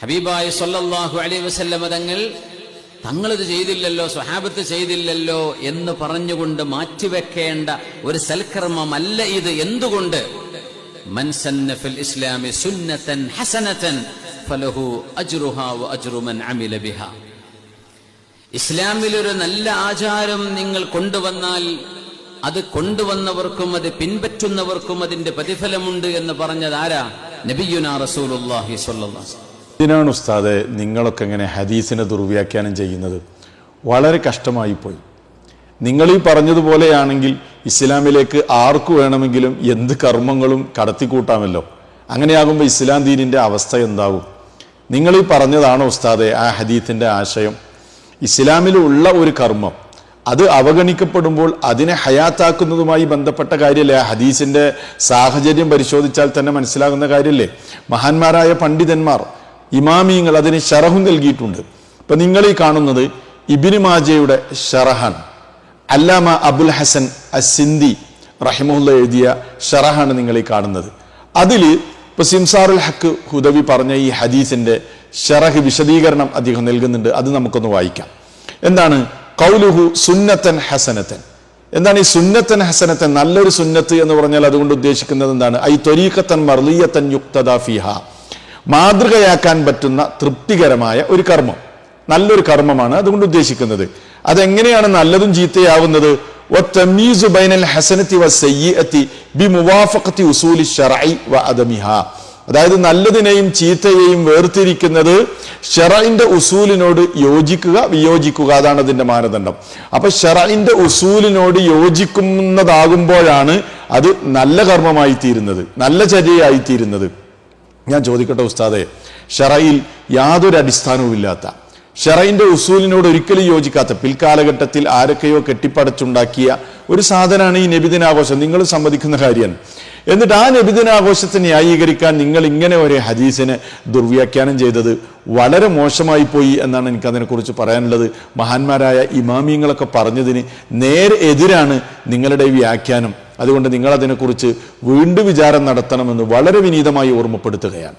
ഹബീബായ സല്ലല്ലാഹു അലൈഹി വസല്ലം തങ്ങളിത് ചെയ്തില്ലല്ലോ, സ്വഹാബത്ത് ചെയ്തില്ലല്ലോ എന്ന് പറഞ്ഞുകൊണ്ട് മാറ്റിവെക്കേണ്ട ഒരു സൽക്കർമ്മമല്ല ഇത്. എന്തുകൊണ്ട്? മൻ സന്ന ഫിൽ ഇസ്ലാമി സുന്നതൻ ഹസനതൻ ഫലഹു അജ്റുഹാ വ അജ്റു മൻ അമില ബിഹാ. ഇസ്ലാമിൽ ഒരു നല്ല ആചാരം നിങ്ങൾ കൊണ്ടുവന്നാൽ അത് കൊണ്ടുവന്നവർക്കും അത് പിൻപറ്റുന്നവർക്കും അതിന്റെ പ്രതിഫലമുണ്ട് എന്ന് പറഞ്ഞത് ആരാ? നബിയുനാ റസൂലുള്ളാഹി സ്വല്ലല്ലാഹു അലൈഹി വസല്ലം. ഇതിനാണ് ഉസ്താദെ നിങ്ങളൊക്കെ എങ്ങനെ ഹദീസിനെ ദുർവ്യാഖ്യാനം ചെയ്യുന്നത്? വളരെ കഷ്ടമായിപ്പോയി. നിങ്ങൾ ഈ പറഞ്ഞതുപോലെയാണെങ്കിൽ ഇസ്ലാമിലേക്ക് ആർക്കു വേണമെങ്കിലും എന്ത് കർമ്മങ്ങളും കടത്തിക്കൂട്ടാമല്ലോ. അങ്ങനെയാകുമ്പോൾ ഇസ്ലാം ദീനിൻ്റെ അവസ്ഥ എന്താകും? നിങ്ങൾ ഈ പറഞ്ഞതാണോ ഉസ്താദെ ആ ഹദീസിൻ്റെ ആശയം? ഇസ്ലാമിലുള്ള ഒരു കർമ്മം അത് അവഗണിക്കപ്പെടുമ്പോൾ അതിനെ ഹയാത്താക്കുന്നതുമായി ബന്ധപ്പെട്ട കാര്യമല്ലേ? ആ ഹദീസിൻ്റെ സാഹചര്യം പരിശോധിച്ചാൽ തന്നെ മനസ്സിലാകുന്ന കാര്യമല്ലേ? മഹാന്മാരായ പണ്ഡിതന്മാർ, ഇമാമിയങ്ങൾ അതിന് ശറഹു നൽകിയിട്ടുണ്ട്. ഇപ്പം നിങ്ങൾ ഈ കാണുന്നത് ഇബ്നു മാജയുടെ ഷറഹാൻ, അല്ലാമ അബുൽ ഹസൻ അസ്സിന്ദി റഹിമഹുല്ല എഴുതിയ ഷറഹാണ് നിങ്ങൾ ഈ കാണുന്നത്. അതിൽ ഇപ്പോൾ സിംസാറുൽ ഹക്ക് ഹുദവി പറഞ്ഞ ഈ ഹദീസിൻ്റെ ഷറഹ് വിശദീകരണം അദ്ദേഹം നൽകുന്നുണ്ട്. അത് നമുക്കൊന്ന് വായിക്കാം. എന്താണ് ഖൗലുഹു സുന്നത്തൻ ഹസനത്തൻ? എന്താണ് ഈ സുന്നത്തൻ ഹസനത്തൻ? നല്ലൊരു സുന്നത്ത് എന്ന് പറഞ്ഞാൽ അതുകൊണ്ട് ഉദ്ദേശിക്കുന്നത് എന്താണ്? ഐ ത്വരീഖത്തൻ മർളിയത്തൻ യുക്തദാ ഫീഹാ, മാതൃകയാക്കാൻ പറ്റുന്ന തൃപ്തികരമായ ഒരു കർമ്മം, നല്ലൊരു കർമ്മമാണ് അതുകൊണ്ട് ഉദ്ദേശിക്കുന്നത്. അതെങ്ങനെയാണ് നല്ലതും ചീത്തയാവുന്നത്? വത്തമീസു ബൈനൽ ഹസനത്തി വസ്സയ്യിഅത്തി ബിമുവാഫഖത്തി ഉസൂലി ശർഇ വഅദമിഹാ. അതായത് നല്ലതിനെയും ചീത്തയെയും വേർതിരിക്കുന്നത് ശർഇന്റെ ഉസൂലിനോട് യോജിക്കുക വിയോജിക്കുക, അതാണ് അതിന്റെ മാനദണ്ഡം. അപ്പൊ ശർഇന്റെ ഉസൂലിനോട് യോജിക്കുന്നതാകുമ്പോഴാണ് അത് നല്ല കർമ്മമായി തീരുന്നത്, നല്ല ചര്യയായി തീരുന്നത്. ഞാൻ ചോദിക്കട്ടെ ഉസ്താദെ, ഷറയിൽ യാതൊരു അടിസ്ഥാനവും ഇല്ലാത്ത, ഷറയിന്റെ ഉസൂലിനോട് ഒരിക്കലും യോജിക്കാത്ത, പിൽക്കാലഘട്ടത്തിൽ ആരൊക്കെയോ കെട്ടിപ്പടച്ചുണ്ടാക്കിയ ഒരു സാധനമാണ് ഈ നബിദിനാഘോഷം. നിങ്ങൾ സമ്മതിക്കുന്ന കാര്യമാണ്. എന്നിട്ട് ആ നബിദിനാഘോഷത്തെ ന്യായീകരിക്കാൻ നിങ്ങൾ ഇങ്ങനെ ഒരു ഹദീസിനെ ദുർവ്യാഖ്യാനം ചെയ്തത് വളരെ മോശമായി പോയി എന്നാണ് എനിക്ക് അതിനെക്കുറിച്ച് പറയാനുള്ളത്. മഹാന്മാരായ ഇമാമിയങ്ങളൊക്കെ പറഞ്ഞതിന് നേരെ എതിരാണ് നിങ്ങളുടെ വ്യാഖ്യാനം. അതുകൊണ്ട് നിങ്ങൾ അതിനെക്കുറിച്ച് വീണ്ടും വിചാരം നടത്തണമെന്ന് വളരെ വിനീതമായി ഓർമ്മപ്പെടുത്തുകയാണ്.